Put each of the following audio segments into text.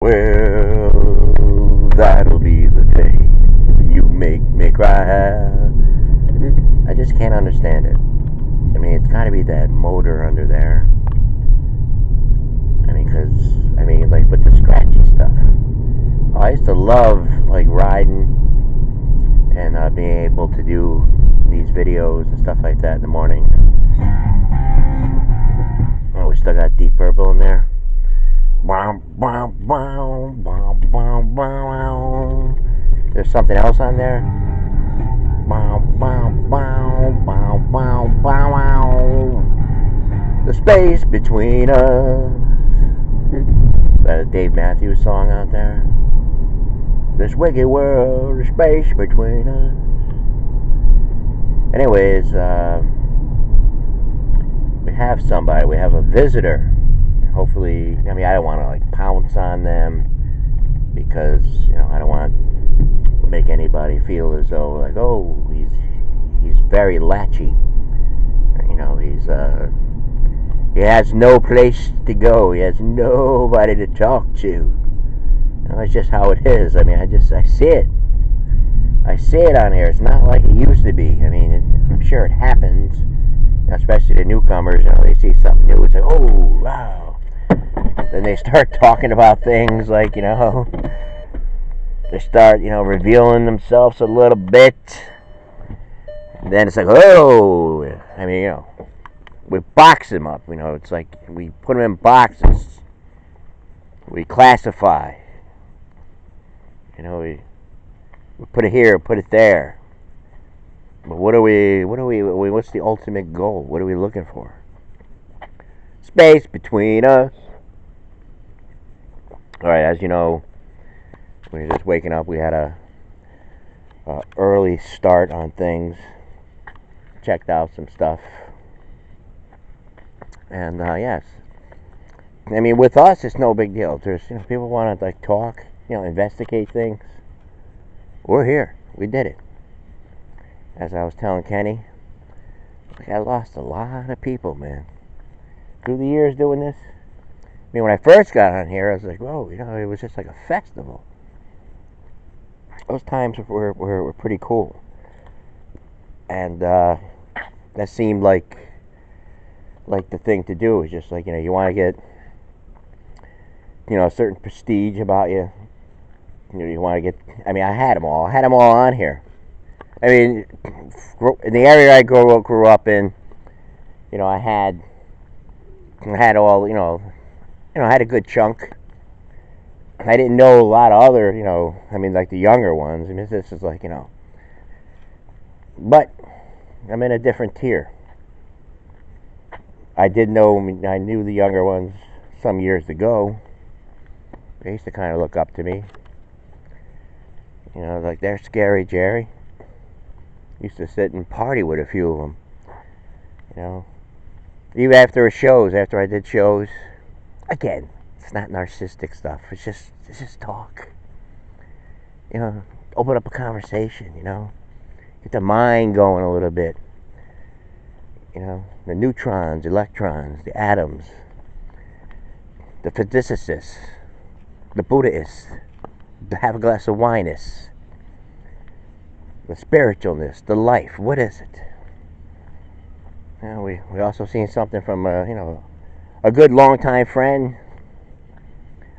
Well, that'll be the day you make me cry. I just can't understand it. I mean, it's got to be that motor under there. Like with the scratchy stuff. Oh, I used to love like riding and being able to do these videos and stuff like that in the morning. Oh, we still got Deep Purple in there. There's something else on there. The space between us. Is that a Dave Matthews song out there? This wicked world, the space between us. Anyways, we have somebody. We have a visitor. Hopefully, I don't want to like pounce on them because I don't want to make anybody feel as though like, oh, he's very latchy. He has no place to go. He has nobody to talk to. It's just how it is. I see it. I see it on here. It's not like it used to be. I'm sure it happens, especially the newcomers. They see something new. It's like, oh, wow. Then they start talking about things like, they start, revealing themselves a little bit. And then it's like, oh, we box them up. It's like we put them in boxes. We classify. We put it here, put it there. But what's the ultimate goal? What are we looking for? Space between us. Alright, as you know, we were just waking up. We had a early start on things. Checked out some stuff. And yes. With us, it's no big deal. There's people want to like talk, investigate things. We're here. We did it. As I was telling Kenny, I lost a lot of people, man. Through the years doing this. When I first got on here, I was like, whoa, it was just like a festival. Those times were pretty cool. And that seemed like the thing to do. Is just like, you want to get, a certain prestige about you. You want to get, I had them all. I had them all on here. In the area I grew up in, I had all, I had a good chunk. I didn't know a lot of other, like the younger ones. This is like, but I'm in a different tier. I knew the younger ones some years ago. They used to kind of look up to me. Like they're Scary Jerry. Used to sit and party with a few of them. Even after I did shows. Again, it's not narcissistic stuff. It's just talk. Open up a conversation. Get the mind going a little bit. The neutrons, electrons, the atoms, the physicists, the Buddhists, the have a glass of wineists, the spiritualness, the life. What is it? We also seen something from a good long-time friend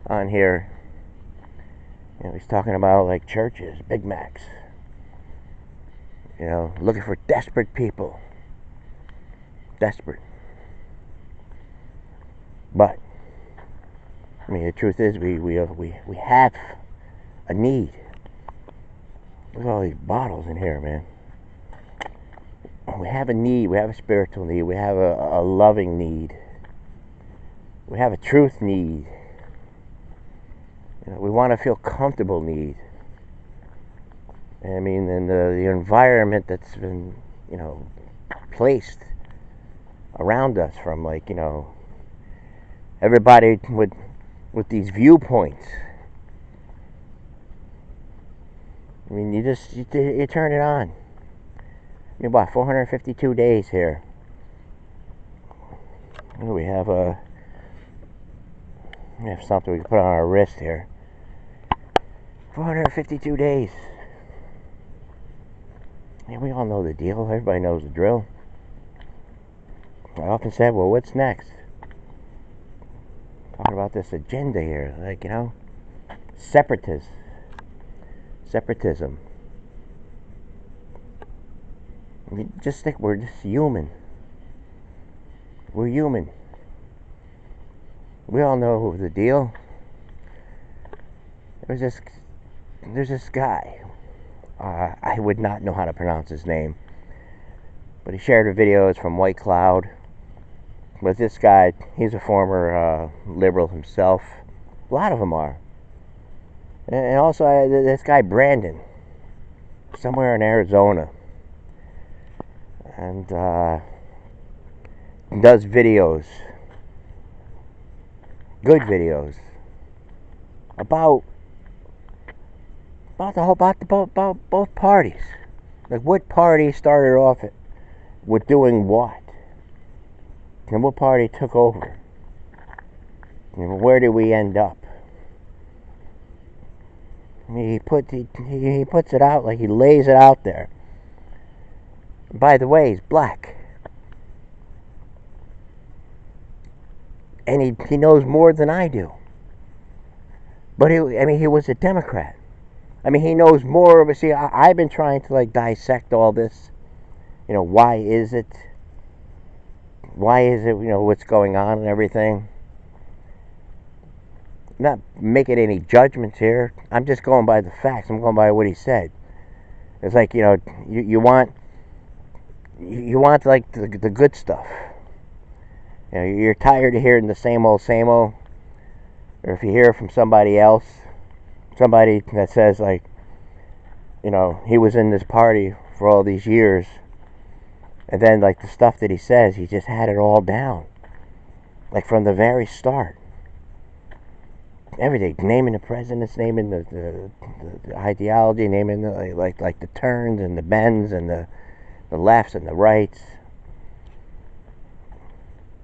on here. He's talking about like churches, Big Macs. Looking for desperate people. Desperate. But the truth is, we have a need. Look at all these bottles in here, man. We have a need. We have a spiritual need. We have a loving need. We have a truth need. We want to feel comfortable need. And the environment that's been, placed around us from like, everybody with these viewpoints. You turn it on. About 452 days here. We have something we can put on our wrist here. 452 days. Yeah, we all know the deal. Everybody knows the drill. I often said, well, what's next? Talking about this agenda here, like, separatism. I mean, just think we're just human. We're human. We all know the deal. There's this guy. I would not know how to pronounce his name, but he shared a video. It's from White Cloud. But this guy, he's a former liberal himself. A lot of them are. And also this guy Brandon, somewhere in Arizona, and does videos, good videos, about both parties. Like, what party started off with doing what, and what party took over, and where did we end up? I mean, he puts it out, like, he lays it out there. By the way, he's black, and he knows more than I do. But he was a Democrat. I mean, he knows more of it. See, I've been trying to, like, dissect all this. Why is it? What's going on and everything. I'm not making any judgments here. I'm just going by the facts. I'm going by what he said. It's like, you want like the good stuff. You're tired of hearing the same old. Or if you hear from somebody else, somebody that says, like, he was in this party for all these years, and then, like, the stuff that he says, he just had it all down, like, from the very start. Everything, naming the presidents, naming the ideology, naming like the turns and the bends and the lefts and the rights,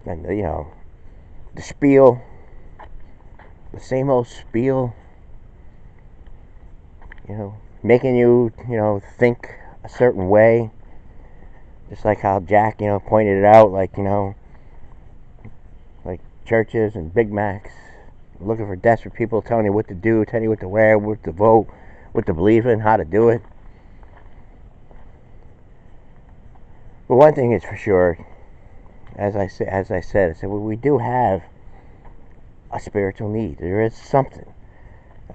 and the spiel, the same old spiel. Making you think a certain way, just like how Jack pointed it out, like like churches and Big Macs. Looking for desperate people telling you what to do, telling you what to wear, what to vote, what to believe in, how to do it. But one thing is for sure, as I said, we do have a spiritual need. There is something.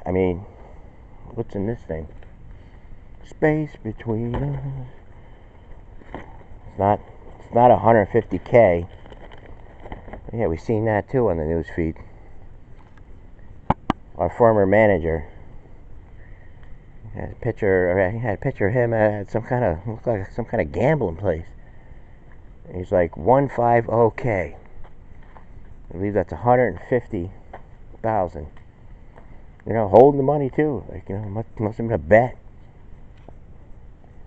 I mean, what's in this thing? Space between us. It's not 150K. Yeah, we've seen that too on the news feed. Our former manager had a picture of him at looked like some kind of gambling place. And he's like 150K. I believe that's 150,000. Holding the money too. Like, must have been a bet.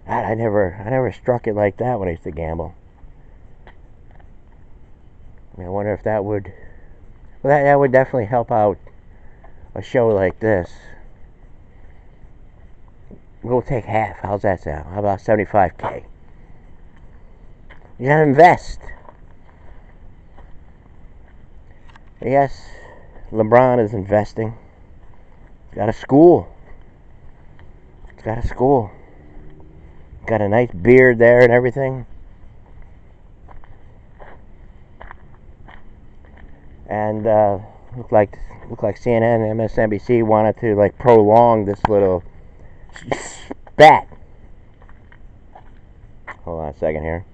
God, I never struck it like that when I used to gamble. I mean, I wonder if that would, that would definitely help out a show like this. We'll take half. How's that sound? How about 75K? You gotta invest. Yes, LeBron is investing. He's got a school. Got a nice beard there and everything. And looked like CNN and MSNBC wanted to, like, prolong this little spat. Hold on a second here.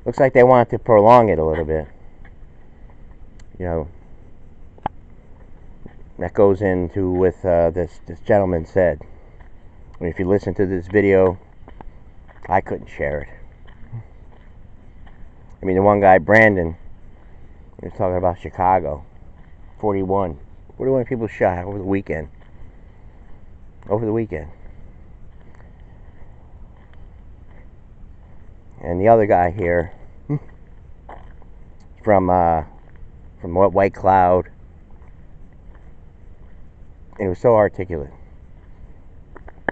Looks like they want to prolong it a little bit. That goes into with this gentleman said. I mean, if you listen to this video, I couldn't share it. I mean, the one guy, Brandon, he was talking about Chicago. 41 people shot over the weekend. And the other guy here, from White Cloud, And he was so articulate.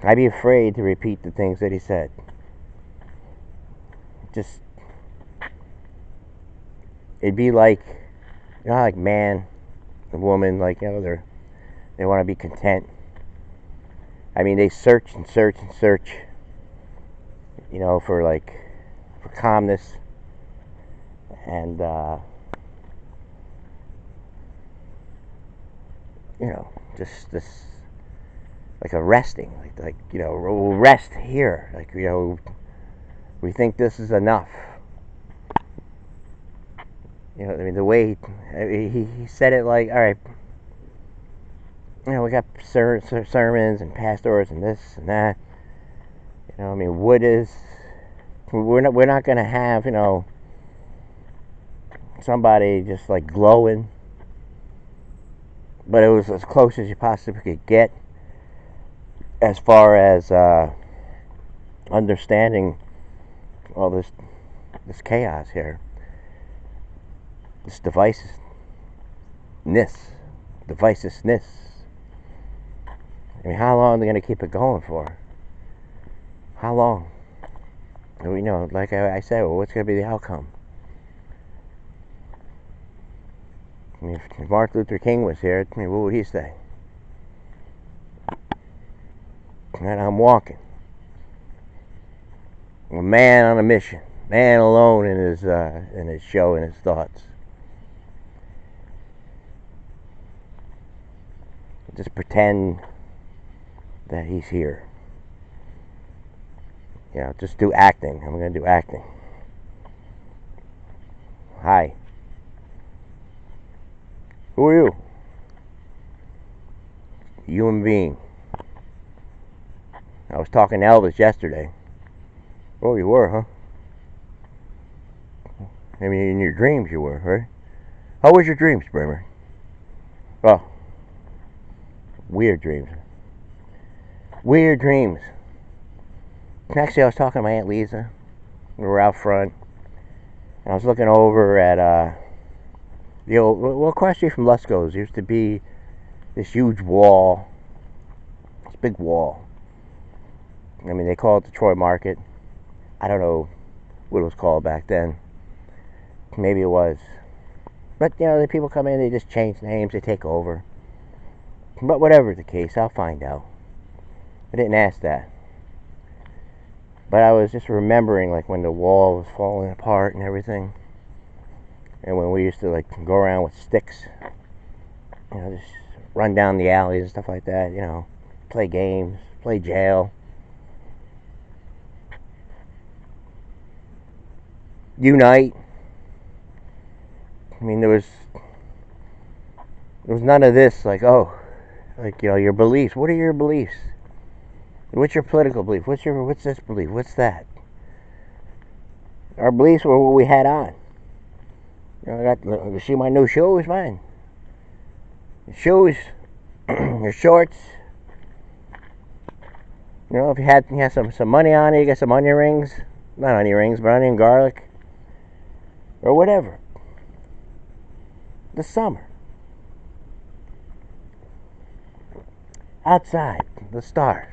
I'd be afraid to repeat the things that he said. Just, it'd be like, you know, how like man and woman, like, you know, they want to be content. I mean, they search and search and search, you know, for calmness and you know, just this, like a resting, like you know, we'll rest here, like, you know, we think this is enough. You know, I mean, the way he said it, like, all right, you know, we got sermons and pastors and this and that. You know, I mean, we're not going to have, you know, somebody just like glowing, but it was as close as you possibly could get as far as understanding all this chaos here, this divisiveness. I mean, how long are they going to keep it going for? How long? And we know, like I said, well, what's going to be the outcome? I mean, if Martin Luther King was here, I mean, what would he say? And I'm walking. A man on a mission. Man alone in his show and his thoughts. Just pretend that he's here. You know, just do acting. I'm going to do acting. Hi. Who are you? Human being. I was talking to Elvis yesterday. Oh, you were, huh? I mean, in your dreams you were, right? How was your dreams, Brimmer? Oh, weird dreams. Weird dreams. Actually, I was talking to my Aunt Lisa. We were out front. And I was looking over at the old, well, across the street from Lusco's, there used to be this huge wall. This big wall. I mean, they call it the Troy Market. I don't know what it was called back then. Maybe it was. But, you know, the people come in, they just change names, they take over. But whatever the case, I'll find out. I didn't ask that. But I was just remembering, like, when the wall was falling apart and everything. And when we used to, like, go around with sticks. You know, just run down the alleys and stuff like that, you know. Play games, play jail. Unite. I mean, there was none of this, like, oh, like, you know, your beliefs. What are your beliefs? What's your political belief? What's this belief? What's that? Our beliefs were what we had on. You know, you see my new shoes, man. Your shoes, your shorts. You know, if you had some money on it, you got some onion rings. Not onion rings, but onion garlic. Or whatever. The summer. Outside, the stars.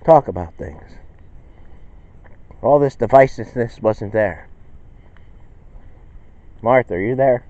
Talk about things. All this divisiveness wasn't there. Martha, are you there?